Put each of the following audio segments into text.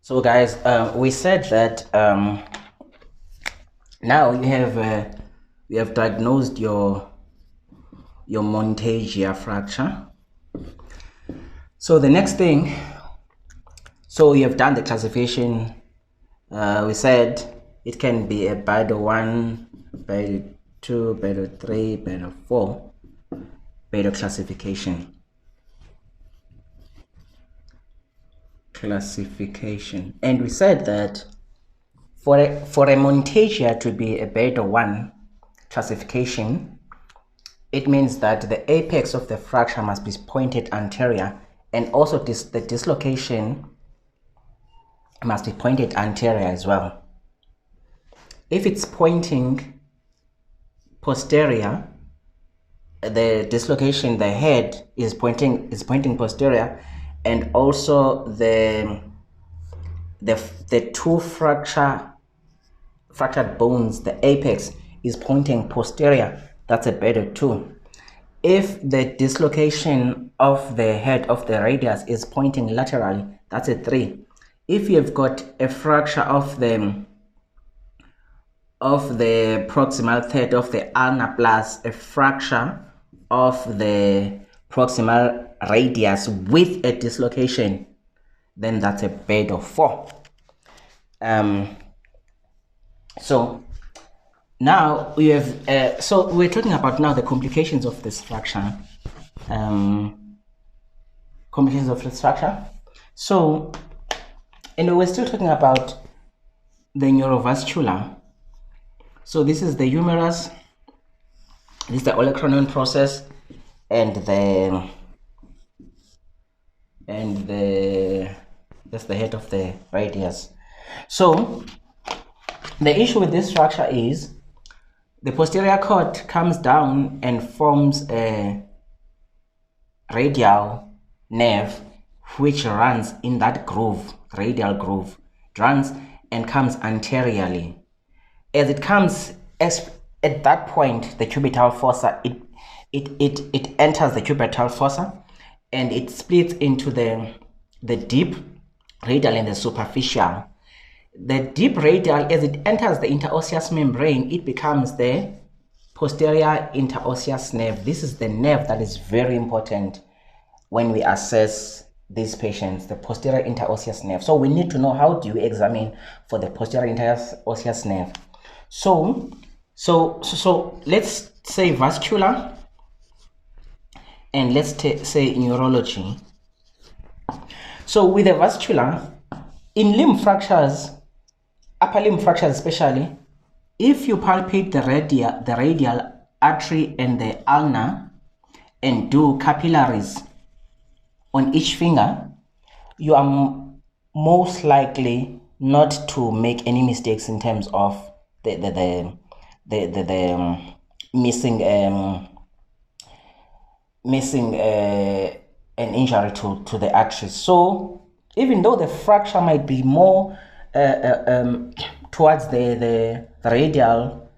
So guys, we said that now you have diagnosed your Monteggia fracture. So the next thing, so you have done the classification. We said it can be a beta 1, beta 2, beta 3, beta 4, beta classification. And we said that for a Monteggia to be a beta 1 classification, it means that the apex of the fracture must be pointed anterior, and also the dislocation must be pointed anterior as well. If it's pointing posterior, the dislocation, the head is pointing posterior, and also the two fractured bones, the apex is pointing posterior, that's a beta 2. If the dislocation of the head of the radius is pointing laterally, that's a 3. If you've got a fracture of the proximal third of the ulna plus a fracture of the proximal radius with a dislocation, then that's a beta 4. So now we have so we're talking about now the complications of this fracture. So, and we're still talking about the neurovascular. So this is the humerus, this is the olecranon process, and that's the head of the radius. So the issue with this structure is the posterior cord comes down and forms a radial nerve which runs in that groove, radial groove, runs and comes anteriorly. As it comes, at that point, the cubital fossa, it enters the cubital fossa, and it splits into the deep radial and the superficial. The deep radial, as it enters the interosseous membrane, it becomes the posterior interosseous nerve. This is the nerve that is very important when we assess these patients, the posterior interosseous nerve. So we need to know, how do you examine for the posterior interosseous nerve? So let's say vascular, and let's say neurology. So with the vascular, in limb fractures, upper limb fractures especially, if you palpate the radial artery and the ulna and do capillaries on each finger, you are most likely not to make any mistakes in terms of the missing an injury to the arteries. So even though the fracture might be more towards the radial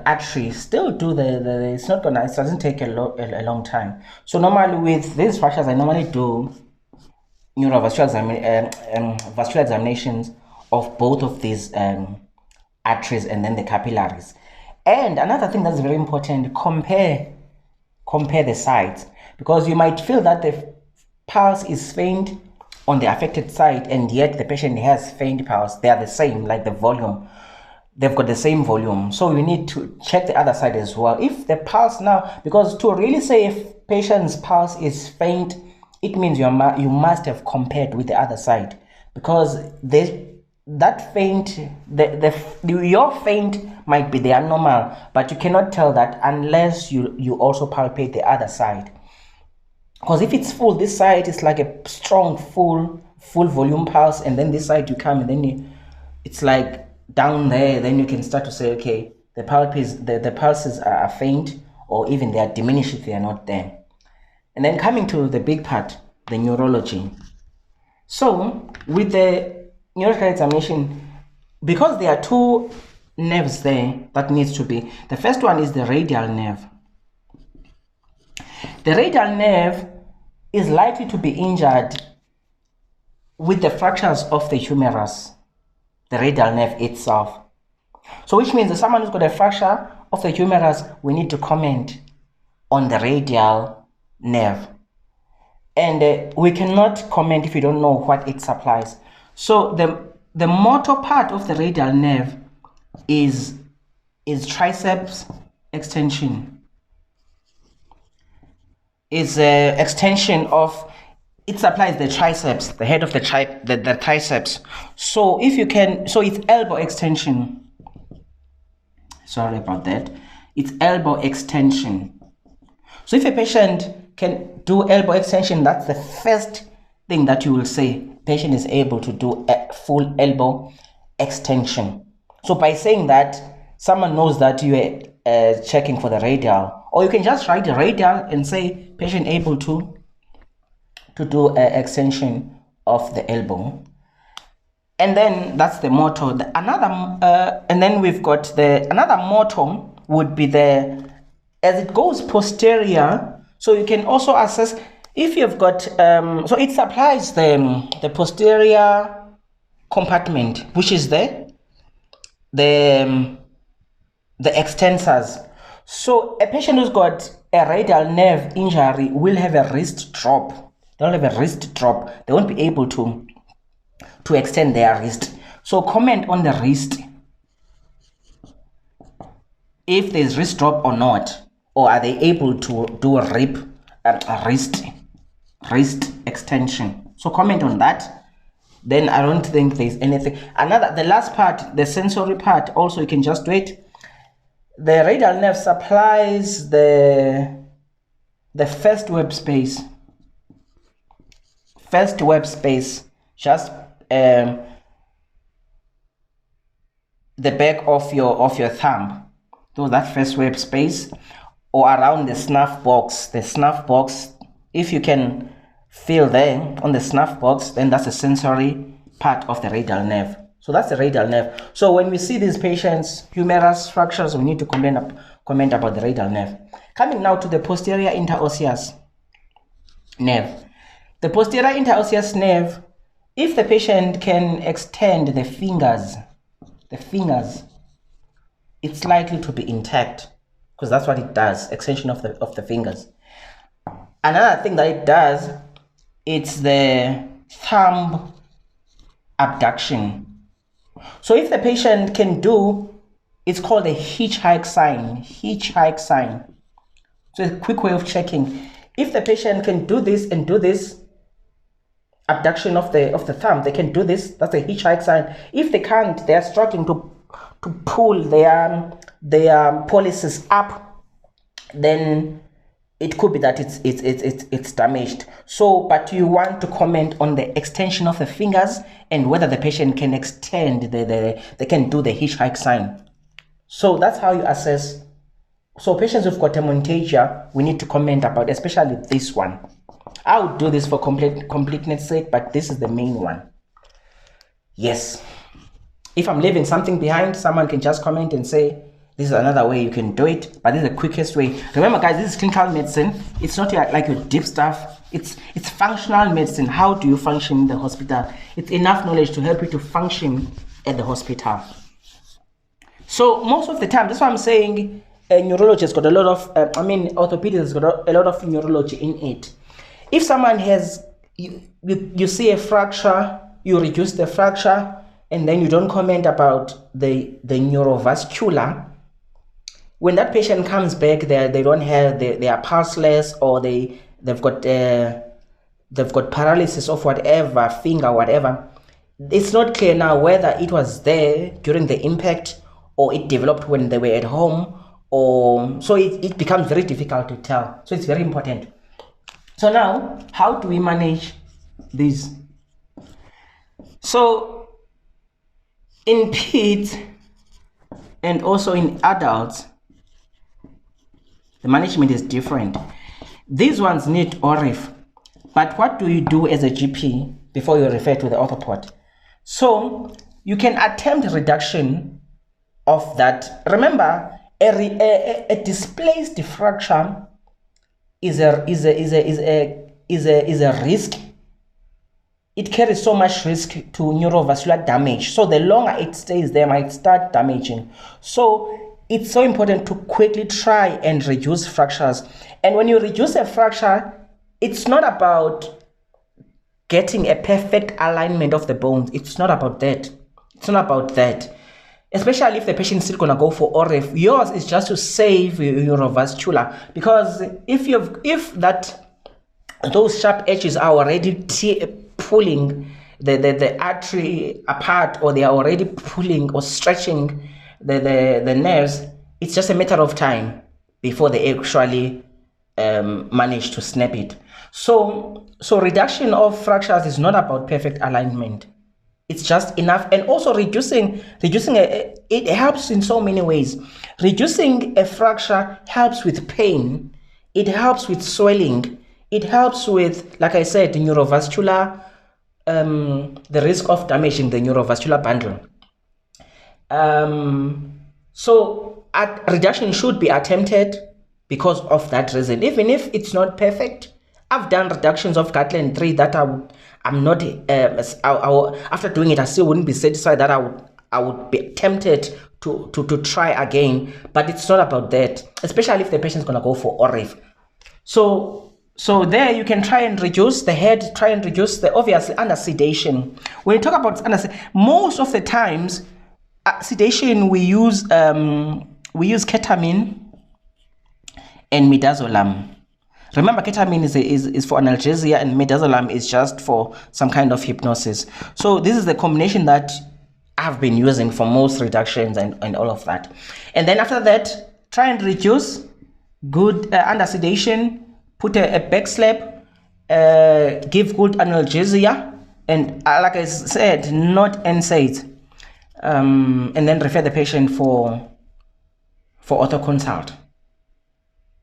artery, still do it's not gonna, it doesn't take a long time. So normally with these fractures, I normally do neurovascular vascular examinations of both of these arteries and then the capillaries. And another thing that's very important, compare the sides, because you might feel that the pulse is faint on the affected side, and yet the patient has faint pulse. They are the same, like the volume, they've got the same volume. So you need to check the other side as well. If the pulse now, because to really say if patient's pulse is faint, it means you must have compared with the other side, because that faint, your faint might be the abnormal, but you cannot tell that unless you also palpate the other side. Because if it's full, this side is like a strong full volume pulse, and then this side you come and then it's like down there, then you can start to say, okay, the pulses are faint, or even they are diminished if they are not there. And then coming to the big part, the neurology. So with the neurological examination, because there are two nerves there that needs to be, the first one is the radial nerve. The radial nerve is likely to be injured with the fractures of the humerus, the radial nerve itself. So which means if someone who's got a fracture of the humerus, we need to comment on the radial nerve. And we cannot comment if we don't know what it supplies. So the motor part of the radial nerve is triceps extension. Is an extension of, it supplies the triceps, the head of the triceps. So if you can, so it's elbow extension. Sorry about that. It's elbow extension. So if a patient can do elbow extension, that's the first thing that you will say. Patient is able to do a full elbow extension. So by saying that, someone knows that you are checking for the radial, or you can just write the radial and say patient able to do an extension of the elbow. And then that's the motor. And then we've got another motor would be as it goes posterior. So you can also assess if you've got, so it supplies the posterior compartment, which is the extensors. So a patient who's got a radial nerve injury will have a wrist drop. They'll have a wrist drop. They won't be able to extend their wrist. So comment on the wrist, if there's wrist drop or not, or are they able to do a wrist extension. So comment on that. Then I don't think there's anything. The last part, the sensory part, also you can just do it. The radial nerve supplies the first web space. First web space, just the back of your thumb. So that first web space, or around the snuff box. The snuff box, if you can feel there on the snuff box, then that's the sensory part of the radial nerve. So that's the radial nerve. So when we see these patients, humerus fractures, we need to comment about the radial nerve. Coming now to the posterior interosseous nerve. The posterior interosseous nerve, if the patient can extend the fingers, it's likely to be intact, because that's what it does, extension of the fingers. Another thing that it does, it's the thumb abduction. So if the patient can do, it's called a hitchhike sign. So it's a quick way of checking. If the patient can do this and do this, abduction of the thumb, they can do this, that's a hitchhike sign. If they can't, they are struggling to pull their pollicis up, then it could be that it's damaged. So, but you want to comment on the extension of the fingers and whether the patient can extend they can do the hitchhike sign. So that's how you assess. So patients who've got a Monteggia, we need to comment about, especially this one. I would do this for completeness sake, but this is the main one. Yes. If I'm leaving something behind, someone can just comment and say, this is another way you can do it, but this is the quickest way. Remember guys, this is clinical medicine. It's not like your deep stuff. It's functional medicine. How do you function in the hospital? It's enough knowledge to help you to function at the hospital. So most of the time, that's why I'm saying neurology has got a lot of, orthopedics has got a lot of neurology in it. If someone has, you see a fracture, you reduce the fracture, and then you don't comment about the neurovascular, when that patient comes back, they don't have, they are pulseless, or they've got paralysis of whatever, finger, whatever. It's not clear now whether it was there during the impact or it developed when they were at home, or so it becomes very difficult to tell. So it's very important. So now, how do we manage this? So in peds and also in adults, the management is different. These ones need ORIF, but what do you do as a GP before you refer to the orthopod? So you can attempt reduction of that. Remember, a displaced fracture is a risk it carries so much risk to neurovascular damage. So the longer it stays there, might start damaging. So it's so important to quickly try and reduce fractures. And when you reduce a fracture, it's not about getting a perfect alignment of the bones. It's not about that. It's not about that. Especially if the patient is still gonna go for OREF. Yours is just to save your neurovascular, because if those sharp edges are already pulling the artery apart, or they are already pulling or stretching the nerves, it's just a matter of time before they actually manage to snap it. So reduction of fractures is not about perfect alignment. It's just enough. And also reducing it helps in so many ways. Reducing a fracture helps with pain, it helps with swelling, it helps with, like I said, neurovascular, the risk of damaging the neurovascular bundle. So reduction should be attempted because of that reason, even if it's not perfect. I've done reductions of Gatland 3 that I'm not, after doing it, I still wouldn't be satisfied, that I would be tempted to try again. But it's not about that, especially if the patient's gonna go for OREF. So there you can try and reduce the head, try and reduce the, obviously, under sedation. When you talk about most of the times, sedation, we use ketamine and midazolam. Remember, ketamine is for analgesia, and midazolam is just for some kind of hypnosis. So this is the combination that I've been using for most reductions and all of that. And then after that, try and reduce, good under sedation, put a back slap, give good analgesia, and like I said, not NSAIDs. And then refer the patient for auto consult.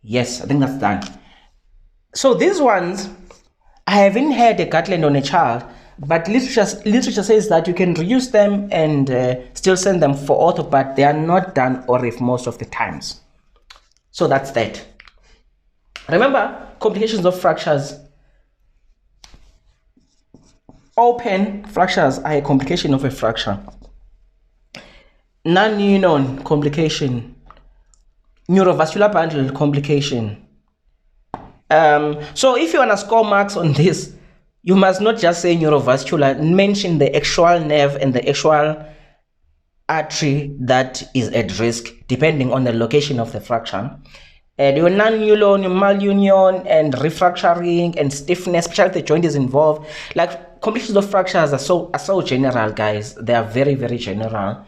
Yes, I think that's done. So these ones, I haven't had a Gatland on a child, but literature says that you can reduce them and still send them for auto, but they are not done OREF most of the times. So that's that. Remember, complications of fractures. Open fractures are a complication of a fracture. Non-union complication. Neurovascular bundle complication. So if you want to score marks on this, you must not just say neurovascular, mention the actual nerve and the actual artery that is at risk, depending on the location of the fracture. And your non-union, your malunion, and refracturing and stiffness, especially if the joint is involved. Like, complications of fractures are so general, guys. They are very, very general.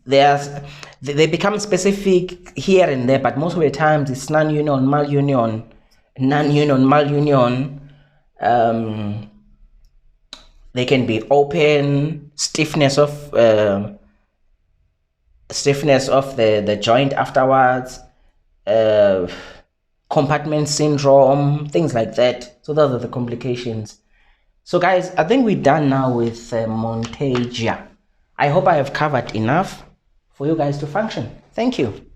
They become specific here and there, but most of the times it's non-union, malunion, non-union, malunion. They can be open, stiffness of the joint afterwards, compartment syndrome, things like that. So those are the complications. So guys, I think we're done now with Monteggia. I hope I have covered enough for you guys to function. Thank you.